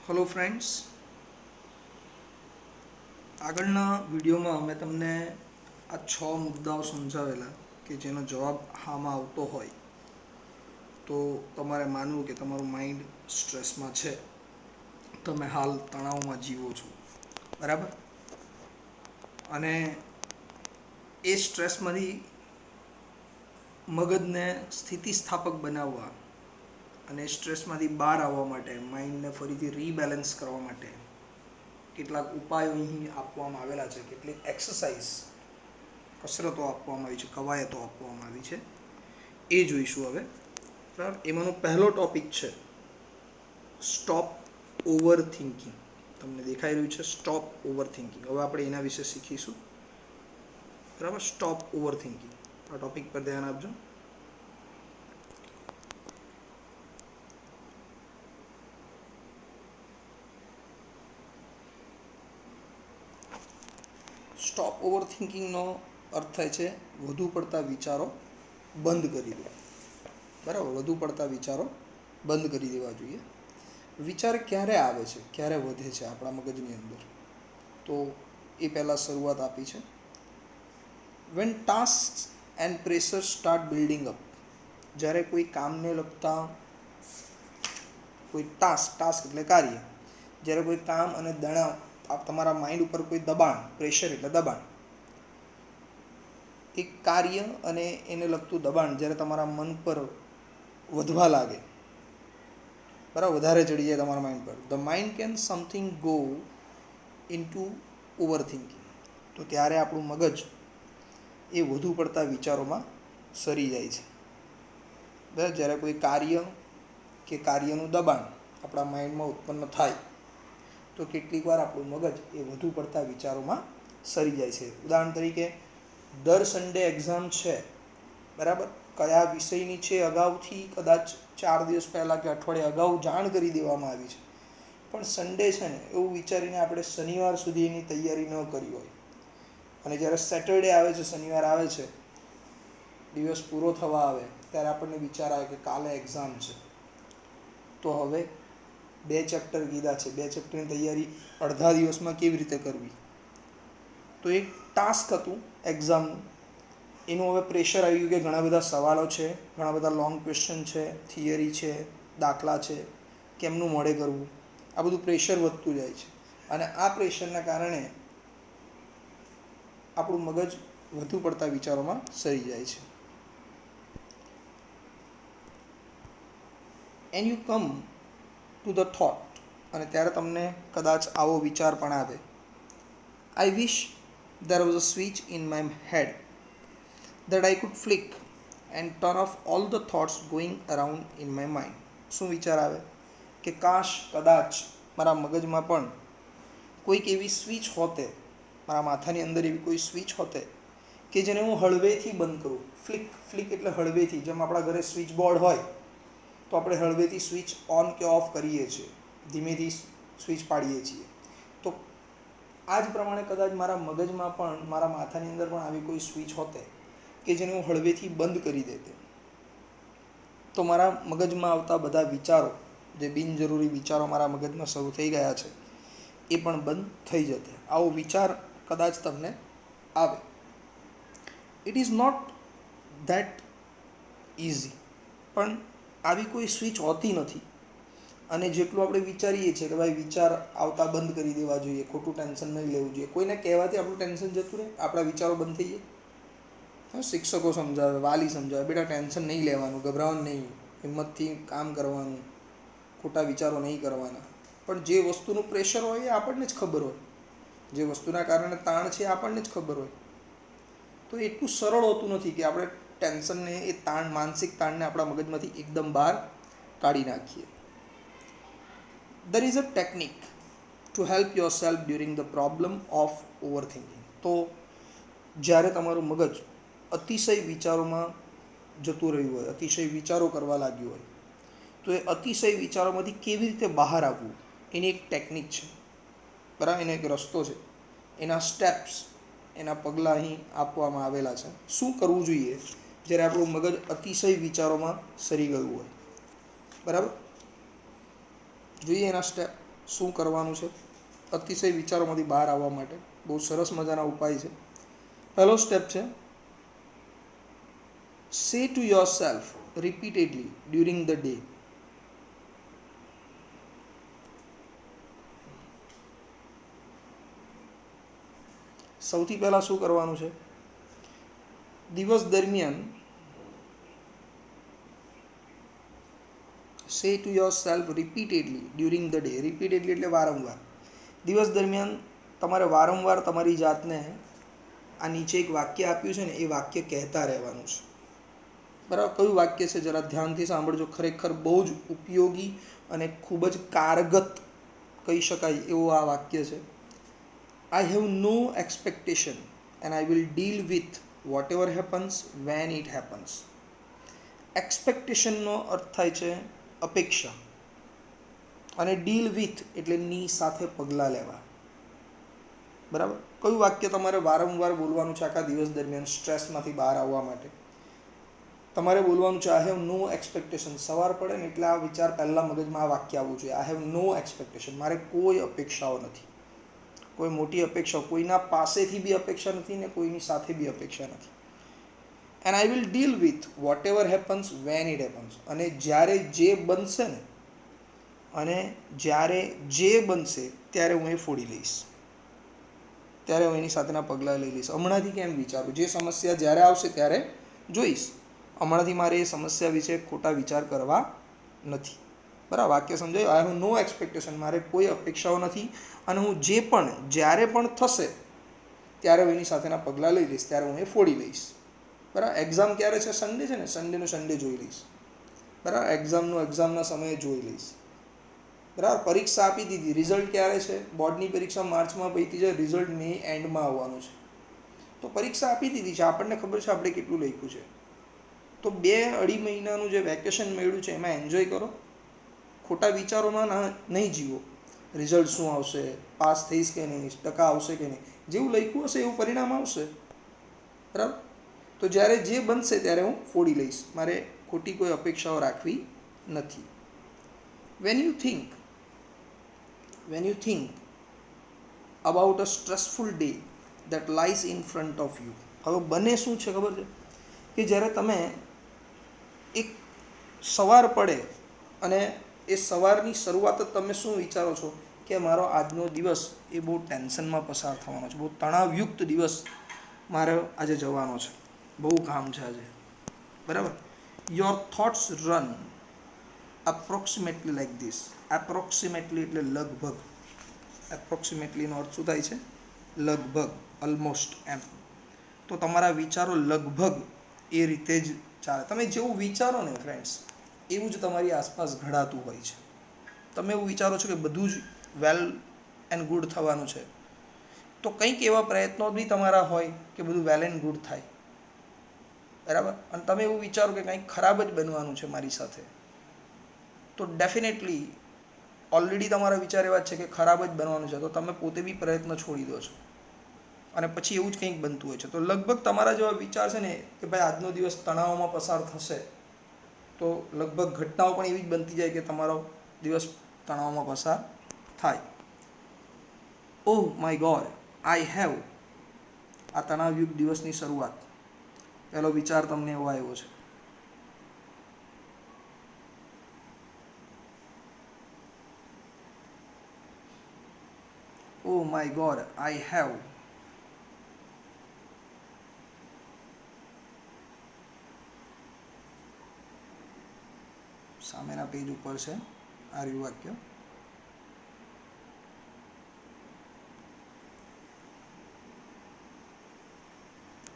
Hello friends, આગળના વિડીયોમાં અમે તમને આ 6 મુદ્દાઓ સમજાવેલા કે જેનો જવાબ હામાં આવતો હોય તો તમારે માનવું કે તમારું માઇન્ડ સ્ટ્રેસમાં છે, તમે હાલ તણાવમાં જીવો છો, બરાબર. અને એ સ્ટ્રેસમાંથી મગજને સ્થિતિસ્થાપક બનાવવા અને સ્ટ્રેસમાંથી બહાર આવવા માટે, માઇન્ડને ફરીથી રીબેલેન્સ કરવા માટે કેટલાક ઉપાયો અહીં આપવામાં આવેલા છે. કેટલીક એક્સરસાઇઝ, કસરતો આપવામાં આવી છે, કવાયતો આપવામાં આવી છે, એ જોઈશું હવે. બરાબર. એમાંનો પહેલો ટોપિક છે સ્ટોપ ઓવર થિંકિંગ. તમને દેખાઈ રહ્યું છે સ્ટોપ ઓવર થિંકિંગ. હવે આપણે એના વિશે શીખીશું. બરાબર. સ્ટોપ ઓવર થિંકિંગ, આ ટોપિક પર ધ્યાન આપજો. સ્ટોપ ઓવર થિંકિંગનો અર્થ થાય છે વધુ પડતા વિચારો બંધ કરી દો. બરાબર. વધુ પડતા વિચારો બંધ કરી દેવા જોઈએ. વિચાર ક્યારે આવે છે, ક્યારે વધે છે આપણા મગજની અંદર, તો એ પહેલાં શરૂઆત આપી છે. When task and pressure start building up. જ્યારે કોઈ કામને લગતા કોઈ ટાસ્ક એટલે કાર્ય, જ્યારે કોઈ કામ અને તમારા માઇન્ડ ઉપર કોઈ દબાણ, પ્રેશર એટલે દબાણ, એક કાર્ય અને એને લગતું દબાણ જ્યારે તમારા મન પર વધવા લાગે, બરાબર, વધારે ચડી જાય તમારા માઇન્ડ પર, the mind can something go in two over thinking. તો ત્યારે આપણું મગજ એ વધુ પડતા વિચારોમાં સરી જાય છે. બરાબર. જ્યારે કોઈ કાર્ય કે કાર્યનું દબાણ આપણા માઇન્ડમાં ઉત્પન્ન થાય તો કેટલીક વાર આપણું મગજ એ વધુ પડતા વિચારોમાં સરી જાય છે. ઉદાહરણ તરીકે, દર સન્ડે એક્ઝામ છે, બરાબર, કયા વિષયની છે અગાઉથી કદાચ 4 દિવસ પહેલાં કે અઠવાડિયા અગાઉ જાણ કરી દેવામાં આવી છે, પણ સન્ડે છે ને એવું વિચારીને આપણે શનિવાર સુધી એની તૈયારી ન કરી હોય, અને જ્યારે સેટરડે આવે છે, શનિવાર આવે છે, દિવસ પૂરો થવા આવે ત્યારે આપણને વિચાર આવે કે કાલે એક્ઝામ છે, તો હવે 2 ચેપ્ટર કીધા છે, 2 ચેપ્ટરની તૈયારી અડધા દિવસમાં કેવી રીતે કરવી. તો એક ટાસ્ક હતું એક્ઝામનું, એનું હવે પ્રેશર આવી ગયું કે ઘણા બધા સવાલો છે, ઘણા બધા લોંગ ક્વેશ્ચન છે, થિયરી છે, દાખલા છે, કેમનું મોડે કરવું, આ બધું પ્રેશર વધતું જાય છે. અને આ પ્રેશરના કારણે આપણું મગજ વધુ પડતા વિચારોમાં સરી જાય છે. And you come to the thought, અને ત્યારે તમને કદાચ આવો વિચાર પણ આવે, આઈ વિશ there was a switch in my head that I could flick and turn off all the thoughts going around in my mind. શું વિચાર આવે કે કાશ કદાચ મારા મગજમાં પણ કોઈક એવી સ્વિચ હોતે, મારા માથાની અંદર એવી કોઈ સ્વિચ હોતે કે જેને હું હળવેથી બંધ કરું. ફ્લિક એટલે હળવેથી, જેમ આપણા ઘરે સ્વિચ બોર્ડ હોય તો આપણે હળવેથી સ્વિચ ઓન કે ઓફ કરીએ છીએ, ધીમેથી સ્વિચ પાડીએ છીએ. તો આ જ પ્રમાણે કદાચ મારા મગજમાં પણ, મારા માથાની અંદર પણ આવી કોઈ સ્વિચ હોતે કે જેને હું હળવેથી બંધ કરી દેતે, તો મારા મગજમાં આવતા બધા વિચારો, જે બિનજરૂરી વિચારો મારા મગજમાં શરૂ થઈ ગયા છે, એ પણ બંધ થઈ જતે. આવો વિચાર કદાચ તમને આવે. It is not that easy, પણ આવી કોઈ સ્વિચ હોતી નથી. અને જેટલું આપણે વિચારીએ છીએ કે ભાઈ વિચાર આવતા બંધ કરી દેવા જોઈએ, ખોટું ટેન્શન નહીં લેવું જોઈએ, કોઈને કહેવાથી આપણું ટેન્શન જતું રહે, આપણા વિચારો બંધ થઈ જાય. શિક્ષકો સમજાવે, વાલી સમજાવે, બેટા ટેન્શન નહીં લેવાનું, ગભરાવાનું નહીં, હિંમતથી કામ કરવાનું, ખોટા વિચારો નહીં કરવાના. પણ જે વસ્તુનું પ્રેશર હોય એ આપણને જ ખબર હોય, જે વસ્તુના કારણે તાણ છે એ આપણને જ ખબર હોય. તો એટલું સરળ હોતું નથી કે આપણે ટેન્શનને, એ તાણ, માનસિક તાણને આપણા મગજમાંથી એકદમ બહાર કાઢી નાખીએ. there is a technique to help yourself during the problem of overthinking. તો જ્યારે તમારું મગજ અતિશય વિચારોમાં જતું રહ્યું હોય, અતિશય વિચારો કરવા લાગ્યું હોય, તો એ અતિશય વિચારોમાંથી કેવી રીતે બહાર આવવું એની એક ટેકનિક છે, બરાબર, એનો એક રસ્તો છે, એના સ્ટેપ્સ, એના પગલાં અહીં આપવામાં આવેલા છે. શું કરવું જોઈએ જ્યારે આપણું મગજ અતિશય વિચારોમાં સરી ગયું હોય, બરાબર. જોઈએ એના સ્ટેપ. શું કરવાનું છે અતિશય વિચારોમાંથી બહાર આવવા માટે? બહુ સરસ મજાના ઉપાય છે. પહેલો સ્ટેપ છે, say to yourself repeatedly during the day. સૌથી પહેલાં શું કરવાનું છે? દિવસ દરમિયાન say to yourself repeatedly during the day. repeatedly એટલે વારંવાર. દિવસ દરમિયાન તમારે વારંવાર તમારી જાતને આ નીચે એક વાક્ય આપ્યું છે ને એ વાક્ય કહેતા રહેવાનું છે. બરાબર? કયું વાક્ય છે જરા ધ્યાનથી સાંભળજો. ખરેખર બહુ જ ઉપયોગી અને ખૂબ જ કારગત કહી શકાય એવું આ વાક્ય છે. I have no expectation and I will deal with whatever happens when it happens. એક્સપેક્ટેશનનો અર્થ થાય છે અપેક્ષા, અને ડીલ વિથ એટલે ની સાથે પગલાં લેવા. બરાબર? કયું વાક્ય તમારે વારંવાર બોલવાનું છે આખા દિવસ દરમિયાન સ્ટ્રેસમાંથી બહાર આવવા માટે? તમારે બોલવાનું છે આઈ હેવ નો એક્સપેક્ટેશન. સવાર પડે ને એટલે આ વિચાર પહેલાં મગજમાં આ વાક્ય આવવું જોઈએ. I have no expectation. મારે કોઈ અપેક્ષાઓ નથી, કોઈ મોટી અપેક્ષાઓ, કોઈના પાસેથી બી અપેક્ષા નથી ને કોઈની સાથે બી અપેક્ષા નથી. And I will deal with what ever happens when it happens. અને જ્યારે જે બનશે ને, અને જ્યારે જે બનશે ત્યારે હું એ ફોડી લઈશ, ત્યારે હું એની સાથેના પગલાં લઈ લઈશ. હમણાંથી કેમ વિચારું? જે સમસ્યા જ્યારે આવશે ત્યારે જોઈશ. હમણાંથી મારે એ સમસ્યા વિશે ખોટા વિચાર કરવા નથી. બરાબર? વાક્ય સમજાયું? I have no expectation. મારે કોઈ અપેક્ષાઓ નથી, અને હું જે પણ જ્યારે પણ થશે ત્યારે હું એની સાથેના પગલાં લઈ લઈશ, ત્યારે હું એ ફોડી લઈશ. બરાબર? એક્ઝામ ક્યારે છે? સન્ડે છે ને, સન્ડેનું સન્ડે જોઈ લઈશ. બરાબર? એક્ઝામના સમયે જોઈ લઈશ. બરાબર? પરીક્ષા આપી દીધી, રિઝલ્ટ ક્યારે છે? બોર્ડની પરીક્ષા માર્ચમાં પતી છે, રિઝલ્ટ મે એન્ડમાં આવવાનું છે. તો પરીક્ષા આપી દીધી છે, આપણને ખબર છે આપણે કેટલું લખ્યું છે. તો 2-2.5 મહિનાનું જે વેકેશન મળ્યું છે એમાં એન્જોય કરો. ખોટા વિચારોમાં નહીં જીવો. રિઝલ્ટ શું આવશે, પાસ થઈશ કે નહીં, ટકા આવશે કે નહીં, જેવું લખ્યું હશે એવું પરિણામ આવશે. બરાબર? તો જ્યારે જે બનશે ત્યારે હું ફોડી લઈશ. મારે ખોટી કોઈ અપેક્ષાઓ રાખવી નથી. When you think about a stressful day that lies in front of you. હવે બને શું છે ખબર છે? કે જ્યારે તમે એક સવાર પડે અને એ સવારની શરૂઆત જ તમે શું વિચારો છો કે મારો આજનો દિવસ એ બહુ ટેન્શનમાં પસાર થવાનો છે, બહુ તણાવયુક્ત દિવસ મારે આજે જવાનો છે, બહુ કામ છે આજે. બરાબર? Your thoughts run approximately like this. Approximately એટલે લગભગ. એપ્રોક્સિમેટલીનો અર્થ શું થાય છે? લગભગ, ઓલમોસ્ટ એમ. તો તમારા વિચારો લગભગ એ રીતે જ ચાલે. તમે જેવું વિચારો ને ફ્રેન્ડ્સ, એવું જ તમારી આસપાસ ઘડાતું હોય છે. તમે એવું વિચારો છો કે બધું જ વેલ એન્ડ ગુડ થવાનું છે, તો કંઈક એવા પ્રયત્નો બી તમારા હોય કે બધું વેલ એન્ડ ગુડ થાય. બરાબર? અને તમે એવું વિચારો કે કંઈક ખરાબ જ બનવાનું છે મારી સાથે, તો ડેફિનેટલી ઓલરેડી તમારા વિચાર એવા છે કે ખરાબ જ બનવાનું છે, તો તમે પોતે બી પ્રયત્ન છોડી દો છો, અને પછી એવું જ કંઈક બનતું હોય છે. તો લગભગ તમારા જેવા વિચાર છે ને કે ભાઈ આજનો દિવસ તણાવમાં પસાર થશે, તો લગભગ ઘટનાઓ પણ એવી જ બનતી જાય કે તમારો દિવસ તણાવમાં પસાર થાય. Oh my God I have. આ તણાવયુક્ત દિવસની શરૂઆત, પહેલો વિચાર તમને એવો આવ્યો છે. Oh my God, I have. સામેના પેજ ઉપર છે આ રહ્યું વાક્ય.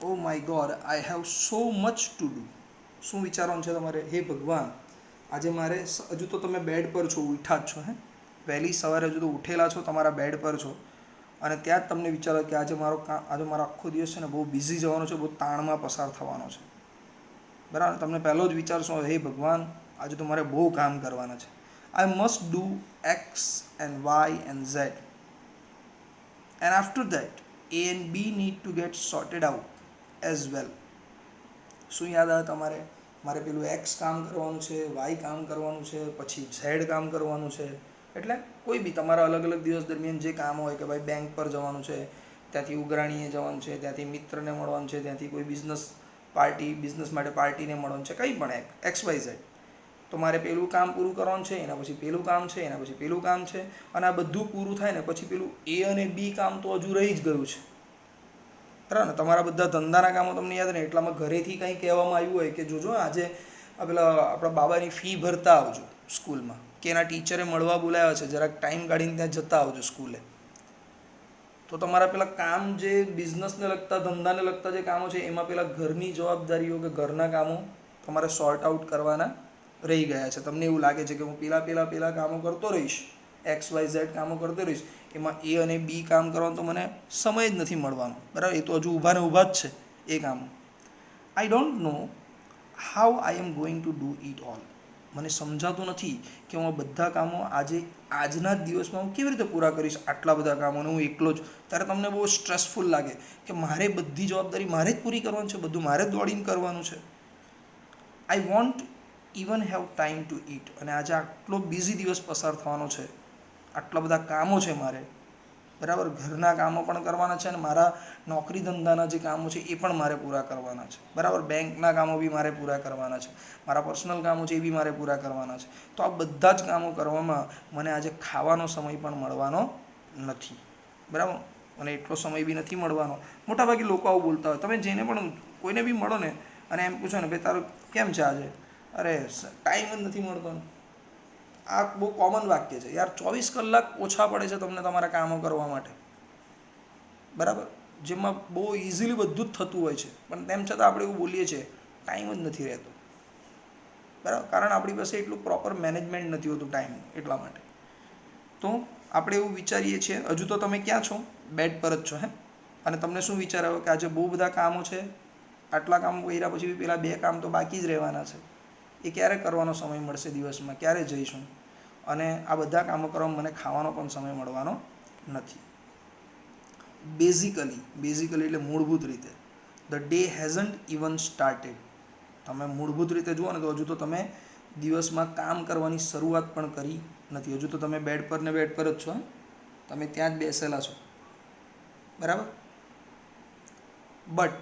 Oh my God, I have so much to do. શું વિચારવાનું છે તમારે? હે ભગવાન, આજે મારે, હજુ તો તમે બેડ પર છો, ઉઠ્યા જ છો, વહેલી સવારે હજુ તો ઉઠેલા છો, તમારા બેડ પર છો, અને ત્યાં જ તમને વિચારો કે આજે મારો આખો દિવસ છે ને બહુ બિઝી જવાનો છે, બહુ તાણમાં પસાર થવાનો છે. બરાબર? તમને પહેલો જ વિચાર શું? હે ભગવાન, આજે તો મારે બહુ કામ કરવાના છે. I must do X and Y and Z, and after that A and B need to get sorted out as well. શું યાદ આવે તમારે? મારે પેલું એક્સ કામ કરવાનું છે, વાય કામ કરવાનું છે, પછી ઝેડ કામ કરવાનું છે, એટલે કોઈ બી તમારા અલગ અલગ દિવસ દરમિયાન જે કામ હોય કે ભાઈ બેંક પર જવાનું છે, ત્યાંથી ઉઘરાણીએ જવાનું છે, ત્યાંથી મિત્રને મળવાનું છે, ત્યાંથી કોઈ બિઝનેસ માટે પાર્ટીને મળવાનું છે, કંઈ પણ XYZ, તો મારે પેલું કામ પૂરું કરવાનું છે, એના પછી પેલું કામ છે, એના પછી પેલું કામ છે, અને આ બધું પૂરું થાય ને પછી પેલું A અને B કામ તો હજુ રહી જ ગયું છે, બરાબર ને. તમારા બધા ધંધાના કામો તમને યાદ ને, એટલામાં ઘરેથી કંઈ કહેવામાં આવ્યું હોય કે જોજો આજે પેલા આપણા બાબાની ફી ભરતા આવજો સ્કૂલમાં, કે એના ટીચરે મળવા બોલાવ્યા છે, જરાક ટાઈમ કાઢીને ત્યાં જતા આવજો સ્કૂલે, તો તમારા પેલા કામ જે બિઝનેસને લગતા ધંધાને લગતા જે કામો છે એમાં પેલા ઘરની જવાબદારીઓ કે ઘરના કામો તમારે સોર્ટ આઉટ કરવાના રહી ગયા છે. તમને એવું લાગે છે કે હું પેલા કામો કરતો રહીશ, XYZ કામો કરતો રહીશ, એમાં A અને B કામ કરવાનો તો મને સમય જ નથી મળવાનો, બરાબર. એ તો હજુ ઊભા ને ઊભા જ છે એ કામો. I don't know how I am going to do it all. મને સમજાતું નથી કે હું આ બધા કામો આજના જ દિવસમાં હું કેવી રીતે પૂરા કરીશ, આટલા બધા કામોને હું એકલો જ. ત્યારે તમને બહુ સ્ટ્રેસફુલ લાગે કે મારે બધી જવાબદારી મારે જ પૂરી કરવાની છે, બધું મારે જ દોડીને કરવાનું છે. I want even have time to it. અને આજે આટલો બિઝી દિવસ પસાર થવાનો છે, આટલા બધા કામો છે મારે, બરાબર. ઘરના કામો પણ કરવાના છે અને મારા નોકરી ધંધાના જે કામો છે એ પણ મારે પૂરા કરવાના છે, બરાબર. બેંકના કામો બી મારે પૂરા કરવાના છે, મારા પર્સનલ કામો છે એ બી મારે પૂરા કરવાના છે. તો આ બધા જ કામો કરવામાં મને આજે ખાવાનો સમય પણ મળવાનો નથી, બરાબર. મને એટલો સમય બી નથી મળવાનો. મોટાભાગે લોકો આવું બોલતા હોય, તમે જેને પણ કોઈને બી મળો ને અને એમ પૂછો ને ભાઈ તારું કેમ છે આજે, અરે ટાઈમ જ નથી મળતો. આ બહુ કોમન વાક્ય છે યાર. 24 કલાક ઓછા પડે છે તમને તમારા કામો કરવા માટે, બરાબર, જેમાં બહુ ઇઝીલી બધું જ થતું હોય છે, પણ તેમ છતાં આપણે એવું બોલીએ છીએ ટાઈમ જ નથી રહેતો, બરાબર. કારણ આપણી પાસે એટલું પ્રોપર મેનેજમેન્ટ નથી હોતું ટાઈમ, એટલા માટે. તો આપણે એવું વિચારીએ છીએ. હજુ તો તમે ક્યાં છો? બેડ પર જ છો, હે. અને તમને શું વિચાર આવ્યો કે આજે બહુ બધા કામો છે, આટલા કામો કર્યા પછી બી પેલા 2 કામ તો બાકી જ રહેવાના છે, એ ક્યારે કરવાનો સમય મળશે દિવસમાં, ક્યારે જઈશું? અને આ બધા કામો કરવામાં મને ખાવાનો પણ સમય મળવાનો નથી. બેઝિકલી એટલે મૂળભૂત રીતે, the day hasn't even started. તમે મૂળભૂત રીતે જુઓ ને તો હજુ તો તમે દિવસમાં કામ કરવાની શરૂઆત પણ કરી નથી. હજુ તો તમે બેડ પર જ છો, તમે ત્યાં જ બેસેલા છો, બરાબર. But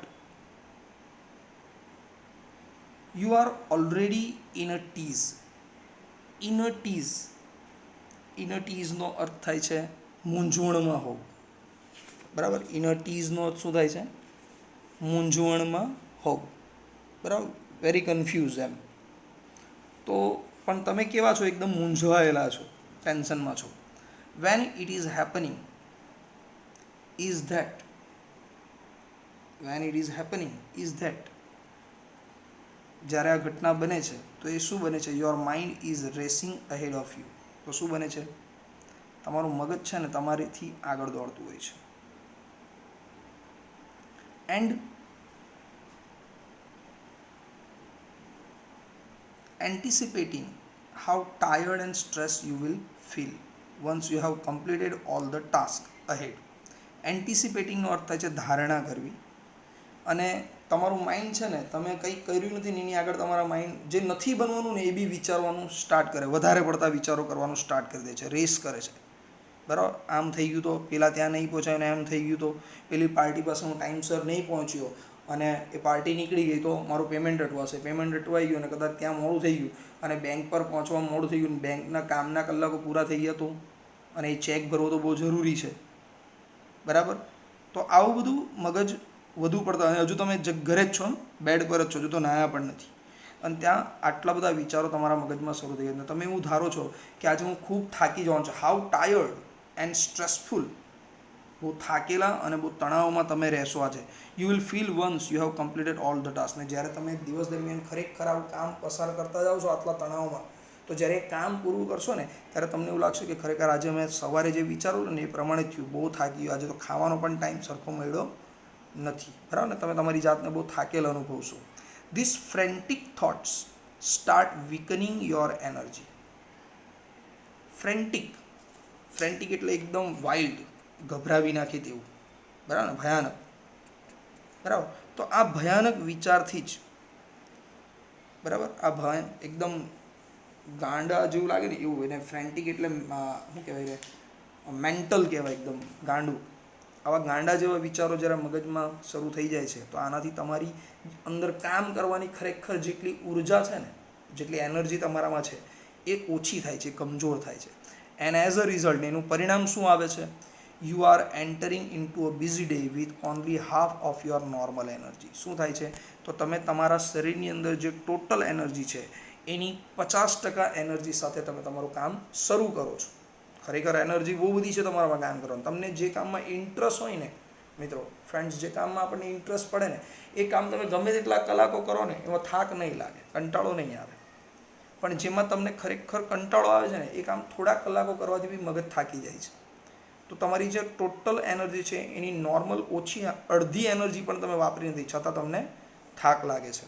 you are already in a tizz. In a ટીઝનો અર્થ થાય છે મૂંઝવણમાં હોવું, બરાબર. ઇન અ ટીઝનો અર્થ શું થાય છે? મૂંઝવણમાં હોવું, બરાબર. વેરી કન્ફ્યુઝ એમ. તો પણ તમે કેવા છો? એકદમ મૂંઝવાયેલા છો, ટેન્શનમાં છો. When it is happening is that જ્યારે આ ઘટના બને છે તો એ શું બને છે? Your mind is racing ahead of you. તો શું બને છે? તમારું મગજ છે ને તમારીથી આગળ દોડતું હોય છે. And anticipating how tired and stressed you will feel once you have completed all the tasks ahead. એન્ટિસિપેટિંગનો અર્થ થાય છે ધારણા કરવી. અને તમારું માઇન્ડ છે ને, તમે કંઈક કર્યું નથી ને એની આગળ તમારા માઇન્ડ જે નથી બનવાનું ને એ બી વિચારવાનું સ્ટાર્ટ કરે, વધારે પડતા વિચારો કરવાનું સ્ટાર્ટ કરી દે છે, રેસ કરે છે, બરાબર. આમ થઈ ગયું તો પેલા ત્યાં નહીં પહોંચાય, ને એમ થઈ ગયું તો પેલી પાર્ટી પાસે હું ટાઈમસર નહીં પહોંચ્યો અને એ પાર્ટી નીકળી ગઈ તો મારું પેમેન્ટ અટવાશે, પેમેન્ટ અટવાઈ ગયું અને કદાચ ત્યાં મોડું થઈ ગયું અને બેંક પર પહોંચવામાં મોડું થઈ ગયું, બેંકના કામના કલાકો પૂરા થઈ ગયા તો, અને એ ચેક ભરવો તો બહુ જરૂરી છે, બરાબર. તો આવું બધું મગજ વધુ પડતા, અને હજુ તમે ઘરે જ છો, બેડ પર જ છો, હજુ તો નાયા પણ નથી, અને ત્યાં આટલા બધા વિચારો તમારા મગજમાં શરૂ થઈ ગયા. તમે એવું ધારો છો કે આજે હું ખૂબ થાકી જવાનું છું, હાઉ ટાયર્ડ એન્ડ સ્ટ્રેસફુલ. બહુ થાકેલા અને બહુ તણાવમાં તમે રહેશો આજે. You will feel once you have completed all the task. ને જ્યારે તમે દિવસ દરમિયાન ખરેખર આવું કામ પસાર કરતા જાઓ છો આટલા તણાવમાં, તો જ્યારે એ કામ પૂરું કરશો ને ત્યારે તમને એવું લાગશે કે ખરેખર આજે મેં સવારે જે વિચારું ને એ પ્રમાણે થયું, બહુ થાકી ગયું, આજે તો ખાવાનો પણ ટાઈમ સરખો મળ્યો નથી, બરાબર ને. તમે તમારી જાતને બહુ થાકેલ અનુભવશો. This frantic thoughts start weakening your energy. Frantic એટલે એકદમ વાઇલ્ડ, ગભરાવી નાખે તેવું, બરાબર ને, ભયાનક, બરાબર. તો આ ભયાનક વિચારથી જ, બરાબર, એકદમ ગાંડા જેવું લાગે ને એવું, એને ફ્રેન્ટિક એટલે શું કહેવાય, મેન્ટલ કહેવાય, એકદમ ગાંડું. આવા ગાંડા જેવા વિચારો જ્યારે મગજમાં શરૂ થઈ જાય છે તો આનાથી તમારી અંદર કામ કરવાની ખરેખર જેટલી ઉર્જા છે ને, જેટલી એનર્જી તમારામાં છે એ ઓછી થાય છે, કમજોર થાય છે. એન્ડ એઝ અ રિઝલ્ટ એનું પરિણામ શું આવે છે? You are entering in to a busy day with only half of your normal energy. શું થાય છે? તો તમે તમારા શરીરની અંદર જે ટોટલ એનર્જી છે એની 50% એનર્જી સાથે તમે તમારું કામ શરૂ કરો છો. ખરેખર એનર્જી બહુ બધી છે તમારામાં કામ કરવાનું. તમને જે કામમાં ઇન્ટરેસ્ટ હોય ને મિત્રો, ફ્રેન્ડ્સ, જે કામમાં આપણને ઇન્ટરેસ્ટ પડે ને એ કામ તમે ગમે તેટલા કલાકો કરો ને એમાં થાક નહીં લાગે, કંટાળો નહીં આવે. પણ જેમાં તમને ખરેખર કંટાળો આવે છે ને એ કામ થોડા કલાકો કરવાથી બી મગજ થાકી જાય છે. તો તમારી જે ટોટલ એનર્જી છે એની નોર્મલ ઓછી અડધી એનર્જી પણ તમે વાપરી નથી, છતાં તમને થાક લાગે છે.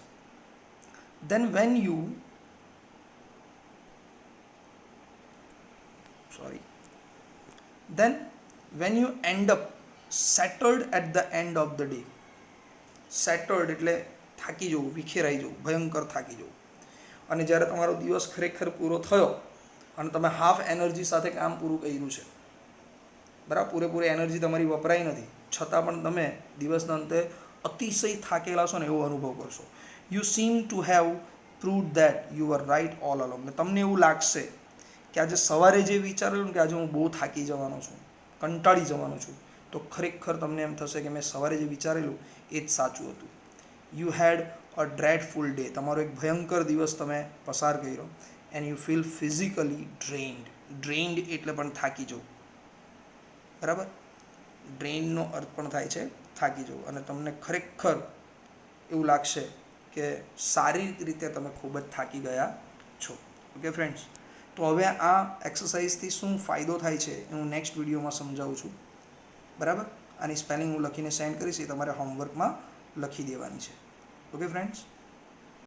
then when you end up settled at the end of the day. Settled એટલે થાકી જવું, વિખેરાઈ જવું, ભયંકર થાકી જવું. અને જ્યારે તમારો દિવસ ખરેખર પૂરો થયો અને તમે હાફ એનર્જી સાથે કામ પૂરું કર્યું છે, બરાબર, પૂરેપૂરી એનર્જી તમારી વપરાઈ નથી, છતાં પણ તમે દિવસના અંતે અતિશય થાકેલા છો ને એવો અનુભવ કરશો. You seem to have proved that you are right all along. ને તમને એવું લાગશે કે આજે સવારે જે વિચારેલું કે આજે હું બહુ થાકી જવાનો છું, કંટાળી જવાનો છું, તો ખરેખર તમને એમ થશે કે મેં સવારે જે વિચારેલું એ જ સાચું હતું. You had a dreadful day. તમારો એક ભયંકર દિવસ તમે પસાર કર્યો. And you feel physically drained એટલે પણ થાકી જવું, બરાબર. ડ્રેઇનનો અર્થ પણ થાય છે થાકી જવું. અને તમને ખરેખર એવું લાગશે કે શારીરિક રીતે તમે ખૂબ જ થાકી ગયા છો. ઓકે ફ્રેન્ડ્સ, તો હવે આ એક્સરસાઇઝથી શું ફાયદો થાય છે એ હું નેક્સ્ટ વિડીયોમાં સમજાવું છું, બરાબર. આની સ્પેલિંગ હું લખીને સેન્ડ કરીશ, એ તમારે હોમવર્કમાં લખી દેવાની છે. Okay friends.